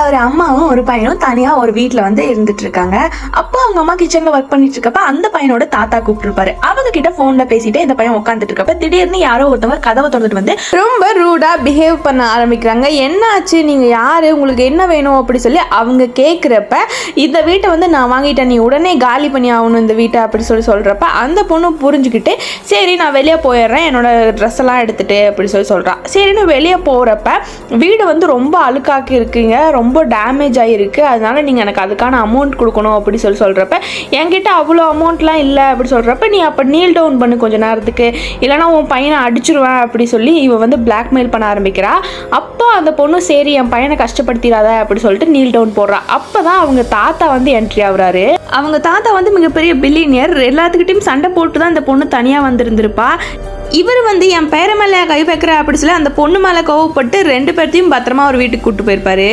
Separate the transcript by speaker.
Speaker 1: ஒரு அம்மாவும் ஒரு பையனும் தனியா ஒரு வீட்டுல வந்து இருந்துட்டு இருக்காங்க. அப்போ அவங்க அம்மா கிச்சன்ல ஒர்க் பண்ணிட்டு இருக்கப்ப அந்த பையனோட தாத்தா கூப்பிட்டுருப்பாரு. அவங்க கிட்ட போன்ல பேசிட்டு இந்த பையன் உட்காந்துட்டு இருக்கப்ப திடீர்னு யாரோ ஒருத்தவங்க கதவை திறந்துட்டு வந்து ரொம்ப ரூடா பிஹேவ் பண்ண ஆரம்பிக்கிறாங்க. என்ன ஆச்சு, நீங்க யாரு, உங்களுக்கு என்ன வேணும் அப்படி சொல்லி அவங்க கேட்குறப்ப இந்த வீட்டை வந்து நான் வாங்கிட்டேன், நீ உடனே காலி பண்ணி ஆகணும் இந்த வீட்டை அப்படி சொல்லி சொல்றப்ப அந்த பொண்ணு புரிஞ்சுக்கிட்டு சரி நான் வெளியே போயிடுறேன் என்னோட ட்ரெஸ் எல்லாம் எடுத்துட்டு அப்படி சொல்லி சொல்றான். சரின்னு வெளியே போறப்ப வீடு வந்து ரொம்ப அழுக்காக்கி இருக்குங்க, ரொம்ப டேமேஜ் ஆகிருக்கு, அதனால நீங்கள் எனக்கு அதுக்கான அமௌண்ட் கொடுக்கணும் அப்படி சொல்லி சொல்கிறப்ப என்கிட்ட அவ்வளோ அமௌண்ட்லாம் இல்லை அப்படி சொல்கிறப்ப நீ அப்போ நீல் டவுன் பண்ணு கொஞ்ச நேரத்துக்கு, இல்லைனா உன் பையனை அடிச்சிருவேன் அப்படி சொல்லி இவன் வந்து பிளாக்மெயில் பண்ண ஆரம்பிக்கிறா. அப்போ அந்த பொண்ணு சரி என் பையனை கஷ்டப்படுத்திடாத அப்படி சொல்லிட்டு நீல் டவுன் போடுறா. அப்போ தான் அவங்க தாத்தா வந்து என்ட்ரி ஆகுறாரு. அவங்க தாத்தா வந்து மிகப்பெரிய பில்லியனியர், எல்லாத்துக்கிட்டையும் சண்டை போட்டு தான் இந்த பொண்ணு தனியாக வந்திருந்திருப்பா. இவர் வந்து என் பேர மேலே கை வைக்கிற அப்படி சொல்லி அந்த பொண்ணு மேலே கோவப்பட்டு 2 பேர்த்தையும் பத்திரமா ஒரு வீட்டுக்கு கூப்பிட்டு போயிருப்பாரு.